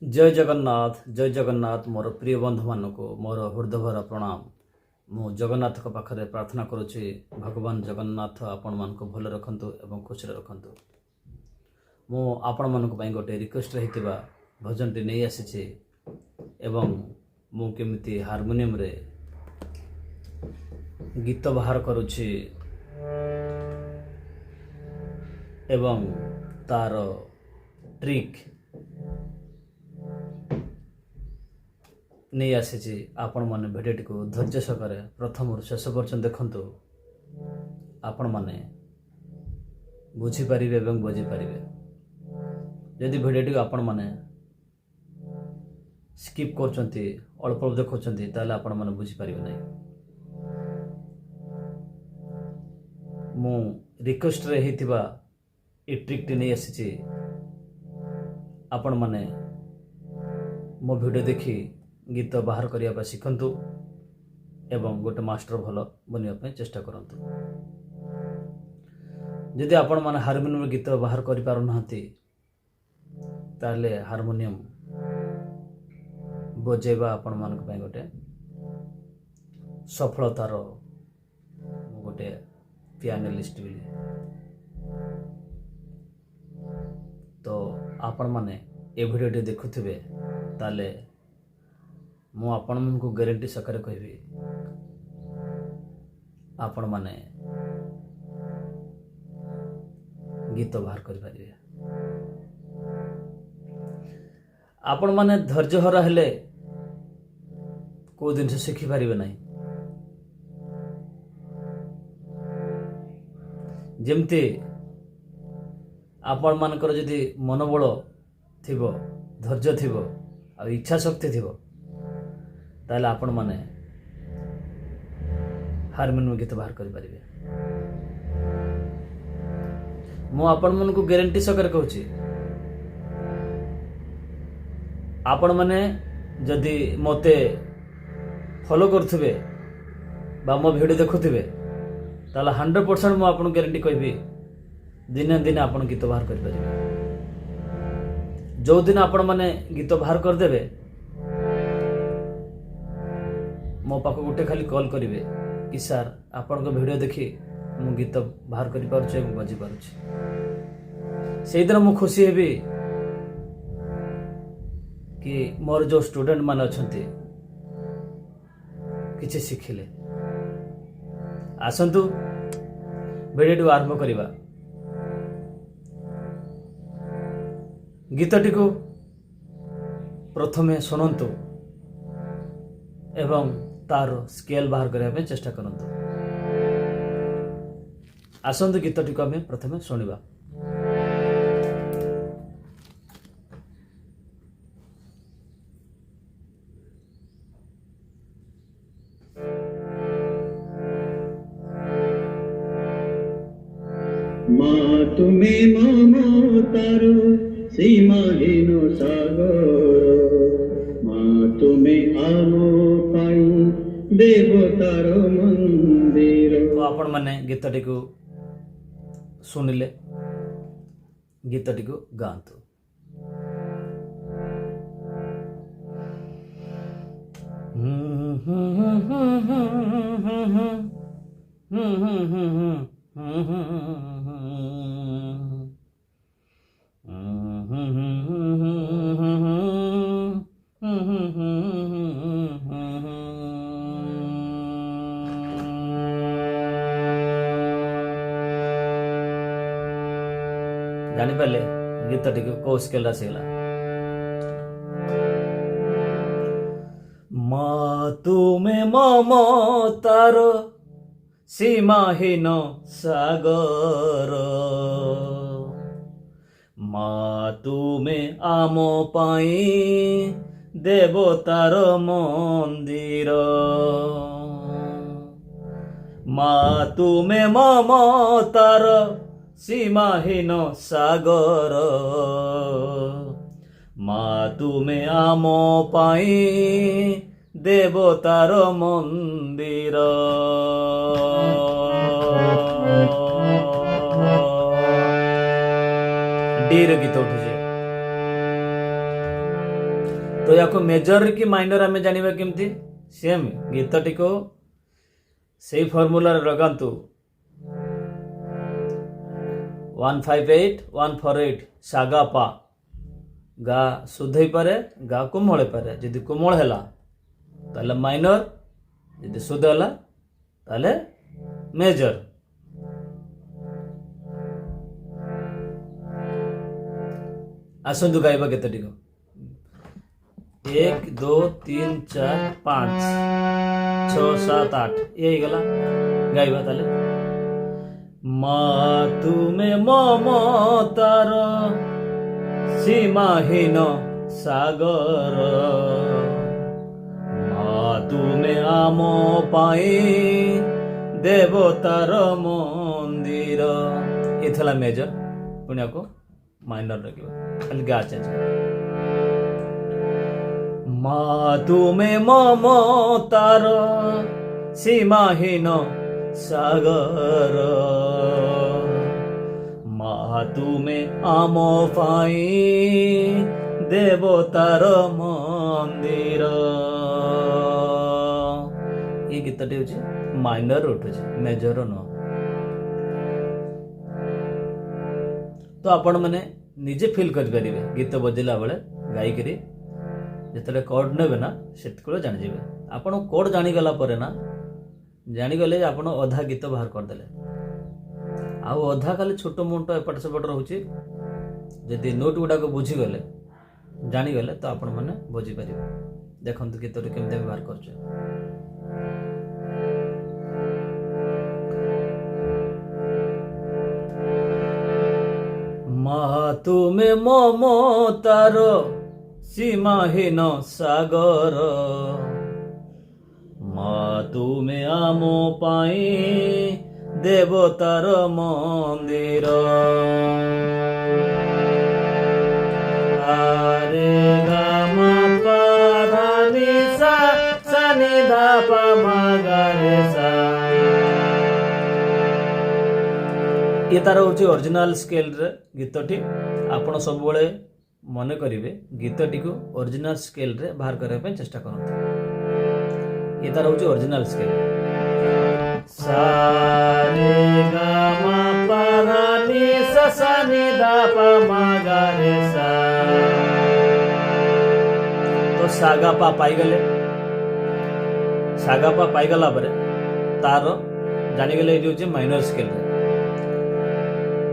जय जगन्नाथ मोर प्रिय बंधु मानक मोर हृदयभर प्रणाम। मु जगन्नाथ पाखरे प्रार्थना करुच्ची भगवान जगन्नाथ आपण मान भल रखंतु एवं खुशी रखंतु। मु आपण मानक पई गोटे रिक्वेस्ट रहितबा भजन टी नहीं आसीछि एवं मु केमिति हारमोनियम रे गीत बाहर करुच्ची एवं तार ट्रिक नहीं आसी आपण मैंने भिडियोटी को धैर्य सहकारे प्रथम शेष पर्यटन देखंतु। आपण मैंने बुझीपारे एवं बुझीपारे यदि भिडियोटी आपण मैंने स्किप करछंती अल्प अल्प देखुंती ताले आपण मैंने बुझीपारे नहीं। मु रिक्वेस्ट रे हितिबा ए ट्रिक टी नहीं आसी आपण मैंने मो भिडियो देखी गीत बाहर करने शिखंतु एवं गोटे मास्टर भल बनवाई चेष्टा करंतु। यदि आपण माने हारमोनियम गीत बाहर करि पारु नाहंती ताले हारमोनियम बजेबा आपण मानक पय गोटे सफलतार गोटे पियानोलिस्ट भी। तो आपण माने ए भिडियोटी देखुथिबे ताले मु आपण मन को गारंटी सकर कहबी आपण माने गीत बाहर कर पारिबे। आपण माने धैर्य हरा हेले को दिन से सीखि पारिबे नहीं। जेमती आपण मानकर जदि मनोबल थिबो धैर्य थिबो आ इच्छा शक्ति थिबो ताले आपण माने हारमोनियम गीत बाहर कर पारिबे। मु आपण मन को गारंटी सकर कहूची आपण माने जदि मते फॉलो करथुबे बा मो वीडियो देखुथिबे ताले 100% मु आपण गारंटी कहबी दिने दिने आपण गीत बाहर कर पारिबे। जो दिन आपण माने गीत बाहर कर देबे मो पाख गोटे खाली कॉल करेंगे कि सार आपण वीडियो देखी मु गीत बाहर कर पारुछे एवं बजी पारुछे। से दिन मु खुशी हेबी कि मोर जो स्टूडेंट माने अछंती किछि शिखिले। आसंतु वीडियो आरंभ करिबा। गीतटी को प्रथमे सुनंतु एवं तार स्केल बाहर करने चेष्टा करंतु। आसंतु गीतटी को आम प्रथमे शुणा। माँ तुम्हें ममतार सीमाहीन सागर माँ तुम्हें आमो पाई देवतार मंदिर। तो आपण माने गीतटी को सुनिले गीतटी को गांतु। जानी पाले गीतटी को स्केल आसीगला। माँ तुमे ममतार सीमाहीन सागर माँ तुमे आमो पाई देवतार मंदिर माँ तुमे ममतार सीमाहीन सागर माँ तुमे आमो पाई देवतार मंदिर डी रे गीत उठुचे तो या मेजर कि माइनर आम जाना केमती सेम गीतटी को से फर्मूला लगातु 158 सागा पा गा शुद्ध हो पारे गा कोमल हो पारे जदि कोमल है ताले माइनर जदि शुद्ध है ताले मेजर। आसतु गाइबा केतोटी को 1 2 3 4 5 6 7 8 ये गला गाइबा ताले मा तुमे ममतार सीमाहीन सागर मा तुमे आम पाई देवतार मंदिर। ये थला मेजर पुण्य को माइनर रखिबा खाली गा चेंज मा तुमे ममतार सीमाहीन सागर मा तुमे आम पाई देवतार मंदिर। ये गीतटी हूँ माइनर उठुଛି मेजर न। तो आपण मैंने निजे फील करें गीत बजेला बेले गायिकी जिते कॉर्ड नेबे ना से जानीजे आपड़ कोड जानीगला ना जानीगले आप अधा गीत बाहर करदे आउ अधा खाली छोट मोट एपट सेपट रोचे जदि नोट गुड़ाक बुझीगले जानीगले तो आपण मैंने बुझीपर देखु गीत केमती बाहर कर तुमे ममतार सीमाहीन सागर मा तुमे आम पाई देवतार मंदिर। आरे गा मा पा धा नि सा सा नि धा पा मा गा रे सा। ये तार हूँ ओरिजिनल स्केल रे गीतटी आपण सब बड़े मन करेंगे गीतटी को ओरिजिनल स्केल रे बाहर करने चेष्टा करते। ये तार हूँ ओरिजिनल स्केल सा रे गा मा पा धा नि सा सा नि धा पा मा गा रे सा। तो सागा पा पाईगले सागा पा पाईगला परे तार जानीगले ये माइनर स्केल रे।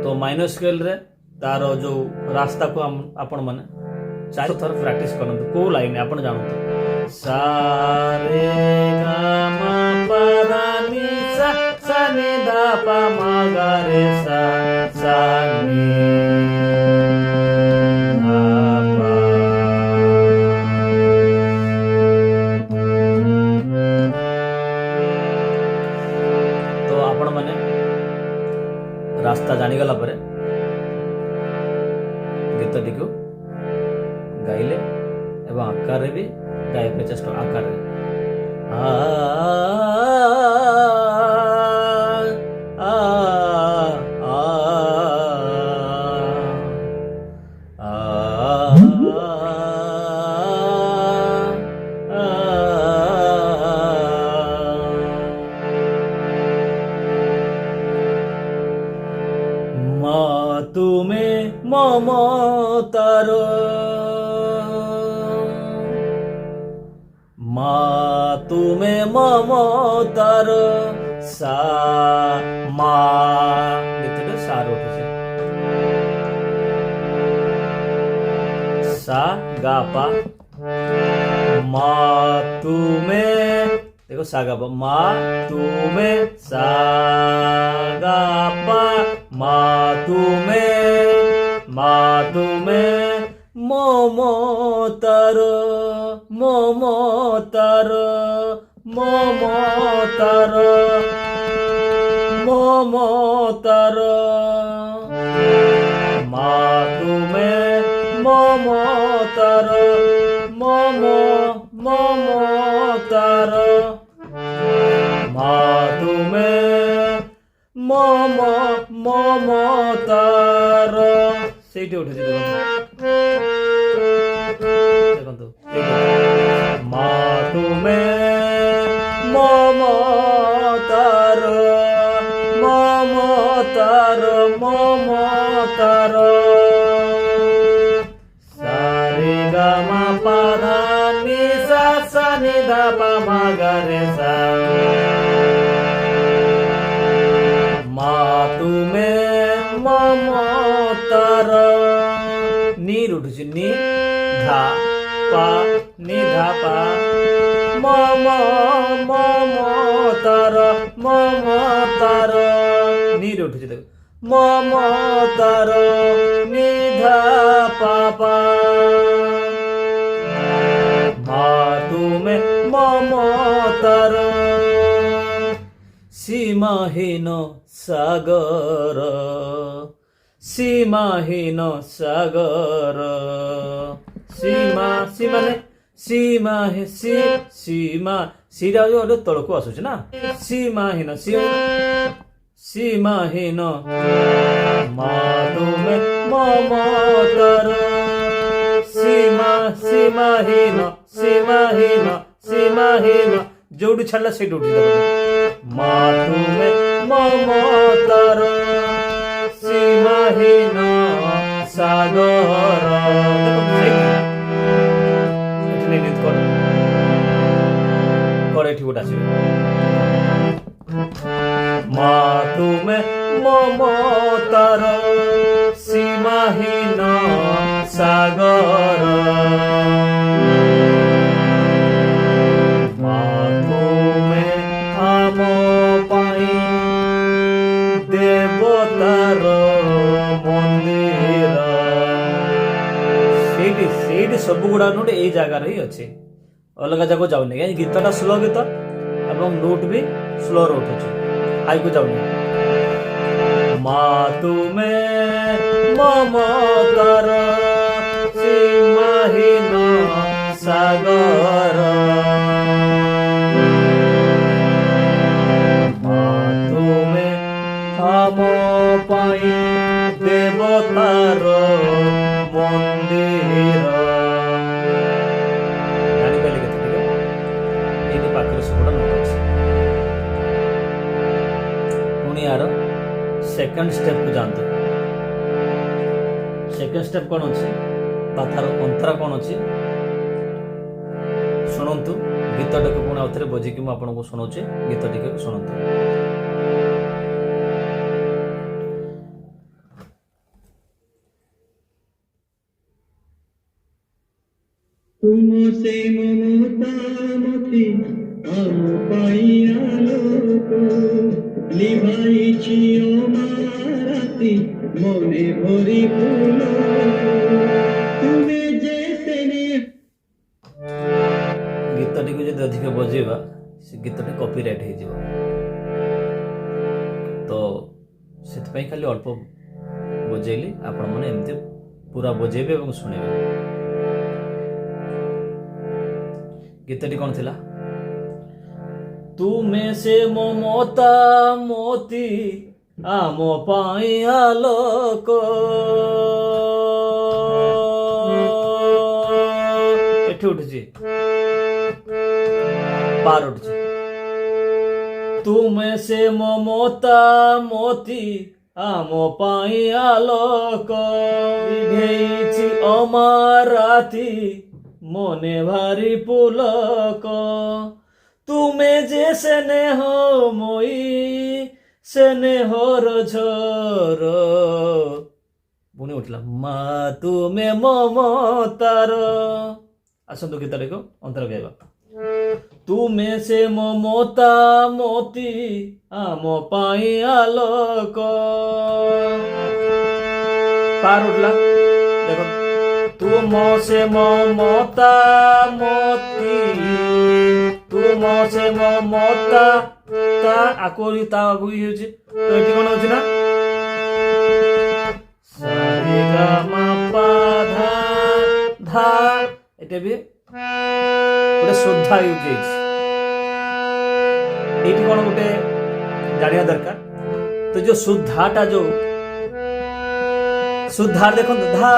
तो माइनर स्केल रे तार जो रास्ता को आपण माने 4 थर प्रैक्टिस करन को लाइन आपण जानत सा रे गा मा पा धा नि सा सा नि धा पा मा गा रे सा सा नि धा पा। तो आपण माने रास्ता जानीगला परे गीतटी को गाइले एवं आकार भी गाइबे चेष्टा आकार आ आ आ मा तुमे ममतार मा तुमे ममतार सा मा गीतटे सार उठे सा गा पा मा तुमे देखो सा गा पा मा तुमे सा गा पा मा तुमे ममतार ममतार ममतार ममतार मा तुमे ममतार ममतार मा तुमे ममतार ସେଇଠି ଉଠୁଛି ଦେଖ ଦେଖନ୍ତୁ ମା ତୁମେ ମମତାର ମମତାର ମମତାର ସାରେ ଗା ମା ପା ଧା ନି ସା ସା ନି ଧା ପା ମା ଗା ରେ ସା মা তুমে মমতার নি উঠুছি নি ধা পা নি ধা পা মম মমতার মমতার নি উঠুছি দেখো মমতার নি ধা পা পা মা তুমে মমতার সীমাহীন সাগর সীমাহীন সাগর সীমা সীমানে সীমা হে সী সীমা সীটা ଗୋଟେ ତଳକୁ ଆସୁଛି ନା ସୀମାହୀନ ସୀମାହୀନ ମା ତୁମେ ମମତାର ସୀମା ସୀମାହୀନ ସୀମାହୀନ ସୀମାହୀନ ଯୋଉଠି ଛାଡ଼ିଲା ସେଇଠି ଉଠି ଦେବ মা তুমে মমতার সীমাহীন সাগর করে ঠিক ওটা আসবে মা তুমে মমতার সীমাহীন সাগর মা তুমে ଆମ ପାଇଁ ଦେବତାର ମନ୍ଦିର ସେଇଠି ସେଇଠି ସବୁ ଗୁଡା ନୋଟ ଏଇ ଜାଗାରେ ହିଁ ଅଛି ଅଲଗା ଜାଗାକୁ ଯାଉନି କାହିଁକି ଗୀତଟା ସ୍ଲୋ ଗୀତ ଏବଂ ନୋଟ ବି ସ୍ଲୋରେ ଉଠୁଛି ହାଇକୁ ଯାଉନି ମା ତୁମେ ମମତାର ସୀମାହୀନ ସାଗର ଆମ ପାଇଁ ଦେବତାର ମନ୍ଦିର ଜାଣିପାରିଲେ କେତେ ଟିକେ ଏଇଠି ପାଖରେ ସବୁଟା ନୋଟ ଅଛି ପୁଣି ଆର ସେକେଣ୍ଡ ଷ୍ଟେପକୁ ଯାଆନ୍ତୁ ସେକେଣ୍ଡ ଷ୍ଟେପ୍ କ'ଣ ଅଛି ବା ତାର ଅନ୍ତରା କ'ଣ ଅଛି ଶୁଣନ୍ତୁ ଗୀତଟାକୁ ପୁଣି ଆଉଥରେ ବଜେଇକି ମୁଁ ଆପଣଙ୍କୁ ଶୁଣାଉଛି ଗୀତ ଟିକେ ଶୁଣନ୍ତୁ तुमसे ममता मती आम पाइया लोक लिभाइछि अमाराती मने भरी फूल तुमे जैसे ने गीतटिକୁ ଯଦି ଅଧିକ ବଜେଇବା ସେ ଗୀତଟି କପିରାଇଟ୍ ହେଇଯିବ ତ ସେଥିପାଇଁ ଖାଲି ଅଳ୍ପ ବଜେଇଲି ଆପଣମାନେ ଏମିତି ପୁରା ବଜେଇବେ ଏବଂ ଶୁଣିବେ ଗୀତଟି କ'ଣ ଥିଲା ତୁମେ ସେ ମମତା ମୋତି ଆମ ପାଇଁ ଆଲୋକ ଏଠି ଉଠୁଛି ପାର ଉଠୁଛି ତୁମେ ସେ ମମତା ମୋତି ଆମ ପାଇଁ ଆଲୋକ ଲିଭେଇଛି ଅମାରାତି মনে ভারি পুলক তুমে যে স্নেহ মই স্নেহর ঝর পুଣି উঠিলা মা তুমে মমতার আসন্তু গীতটিକୁ ଅନ୍ତର ଗାଇବା ତୁମେ ସେ ମମତା ମୋତି ଆମ ପାଇଁ ଆଲୋକ ପାର ଉଠିଲା ଦେଖ तुम से ममता मोती तुम से ममता ता आकोरी ता आगुई होची तो एठी कोन होची ना सा रे गा मा पा धा धा एटे भी गोटे शुद्धा यूज होची एठी कोन गोटे जानिया दरकार तो जो शुद्धाटा जो शुद्धार देखो धा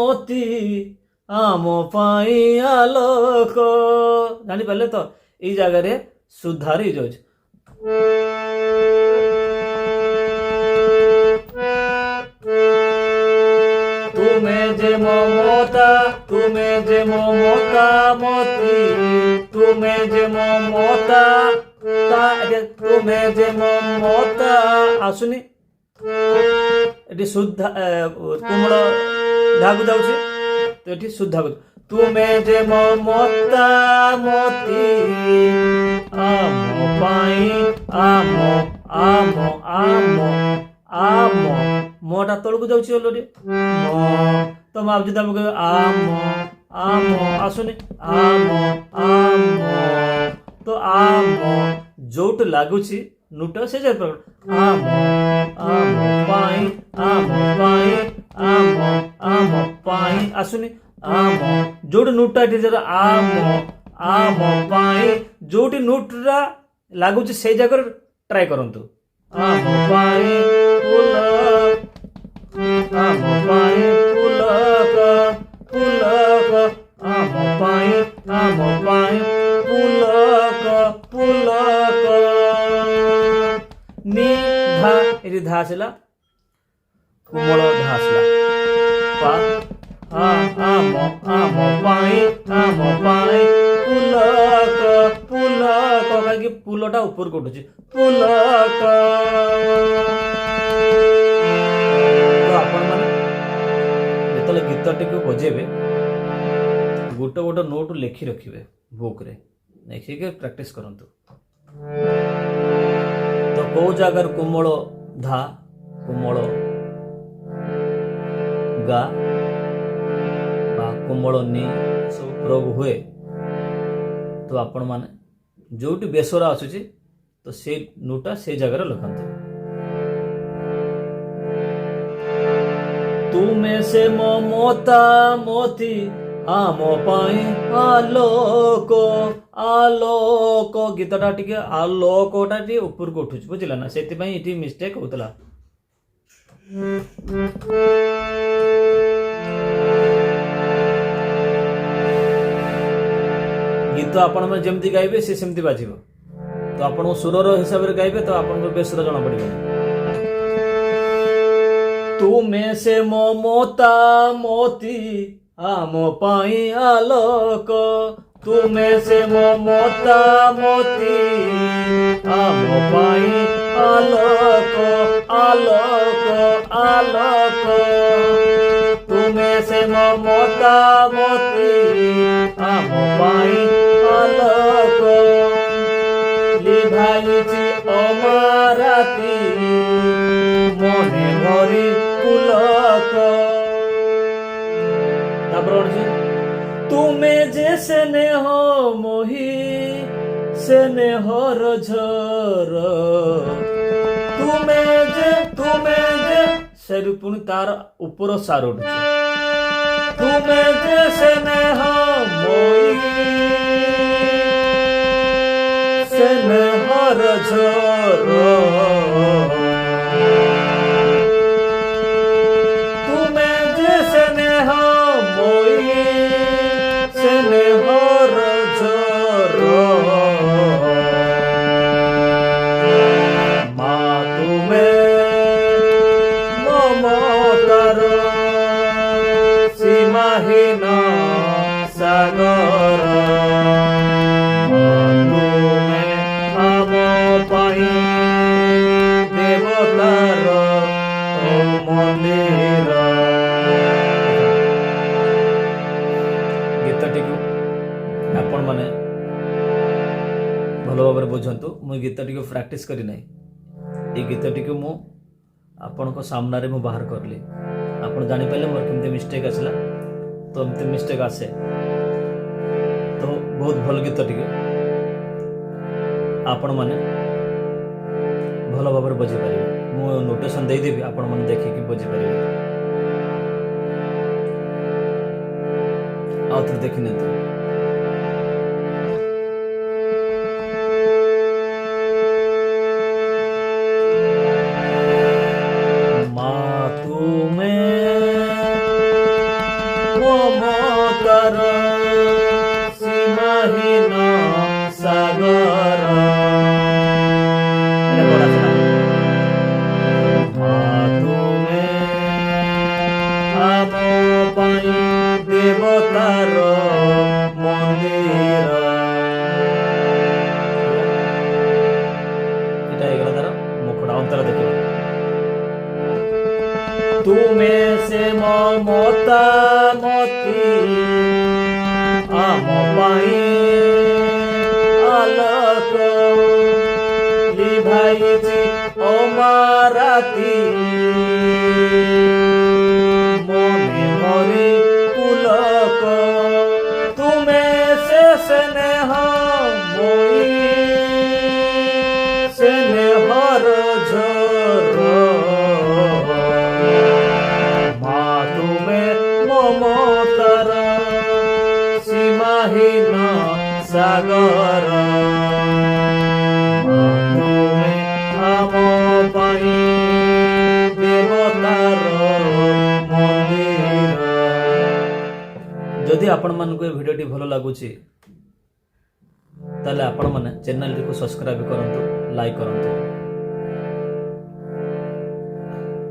मोती आम पाई आलोक जानी पारे तो ये जगह रे सुधार हो जाउछ तुमे जे ममता मोती तुमे जे ममता तुमे जे ममता आसुनी एटी शुद्ध कुमड़ धागु जाउछि तो एटी शुद्ध धागु तुमे जे ममता मोती आम पाई आम आम आम आम मोटा तलकु जाउछि ऑलरेडी तो आप जब आम आम आसुनी आम आम तो आम जोट लागुछि नुट से जे आम आम पाई आम पाई आम आम पाई आसुनी आम जोट नुटा टीचर आम आम पाई जोटी नुटरा लागुछि से जगह ट्राई करंतु आम पाई आम पाई पुलक पुलक आम पाई पुलक पुलक नी धा एटी धा आसला कुमल धा आसला पा आम पाई पुलक पुलक कहीं पुलटा ऊपर को उठुची पुलक जो गीतटी को बजेबे गोटे गोटे नोट लिखि रखिए बुक रे लिखिक प्रैक्टिस करंतु तो कौ जगार कोमल धा कोमल गा बा कोमल नी सब प्रयोग हुए तो आपण माने जोटी बेसरा आसुची तो से नोटा से जगार लिखंतु तुमे से ममता मोती आम पाई आलोक आलोक गीतटा टिके आलोकटा टी ऊपर को उठुछ बुझिला ना सेति पई इटी मिस्टेक होतला गीत आपण में जेमती गाइबे से सेमती बाजिबो तो आपण सुरर हिसाब रे गाइबे तो आपण को बेसुर जणा पड़िबो तुमे से ममता मोती आम पाई आलोक तुमे से ममता मोती आम पाई आलोक आलोक आलोक तुमे से ममता मोती आम पाई आलोक लिभाइछि अमराती मने भरी पुलक तुमे जे स्नेह मोही स्नेहर झर तुमे जे सेरु पुणी तार ऊपर सार उठुଛି तुमे जे स्नेह मोही स्नेहर झर सागर आम पाई देवतार मंदिर गीतटी को आपण माने भल भाव बुझंतु मु गीतटी को प्रैक्टिस करी नहीं ये गीतटी को मु आपण को सामना रे मु बाहर करली आपण जानि पाले मोर केमते मिस्टेक आसला तो एमते मिस्टेक आसे तो बहुत भल गीतटी को आपण माने भल भाव बुझी पारे मु नोटेशन दे देबी आपण माने देखि बुझी पारे आउ तो देखि न ରାତି ମନେ ଭରି ପୁଲକ ତୁମେ ସେ ସ୍ନେହ moi স্নেহর ঝর মা তুমে মমতার সীমাহীন সাগর মা তুমে আম পাই দেবতার মন্দির। যদি ଆପଣମାନଙ୍କୁ ଏ ଭିଡ଼ିଓଟି ଭଲ ଲାଗୁଛି ତାହେଲେ ଆପଣମାନେ ଚ୍ୟାନେଲଟିକୁ ସବସ୍କ୍ରାଇବ୍ କରନ୍ତୁ, ଲାଇକ୍ କରନ୍ତୁ।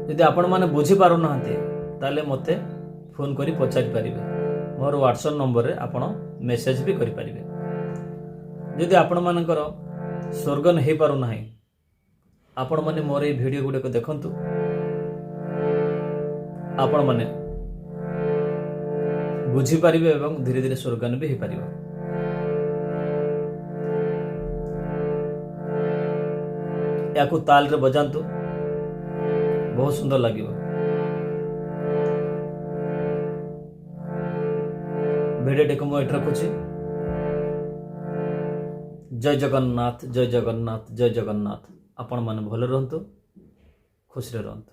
ଯଦି ଆପଣମାନେ ବୁଝିପାରୁନାହାନ୍ତି ତାହେଲେ ମୋତେ ଫୋନ୍ କରି ପଚାରିପାରିବେ। ମୋର ହ୍ୱାଟ୍ସଆପ୍ ନମ୍ବରରେ ଆପଣ ମେସେଜ୍ ବି କରିପାରିବେ। ଯଦି ଆପଣମାନଙ୍କର ସ୍ୱର୍ଗନ ହେଇପାରୁନାହିଁ, ଆପଣମାନେ ମୋର ଏଇ ଭିଡ଼ିଓ ଗୁଡ଼ିକ ଦେଖନ୍ତୁ, ଆପଣମାନେ ବୁଝିପାରିବେ ଏବଂ ଧୀରେ ଧୀରେ ସ୍ୱର୍ଗନ ବି ହେଇପାରିବ। ୟାକୁ ତାଲରେ ବଜାନ୍ତୁ, ବହୁତ ସୁନ୍ଦର ଲାଗିବ। ଭିଡ଼ିଓଟିକୁ ମୁଁ ଏଠି ରଖୁଛି। ଜୟ ଜଗନ୍ନାଥ, ଜୟ ଜଗନ୍ନାଥ, ଜୟ ଜଗନ୍ନାଥ। ଆପଣମାନେ ଭଲରେ ରୁହନ୍ତୁ, ଖୁସିରେ ରୁହନ୍ତୁ।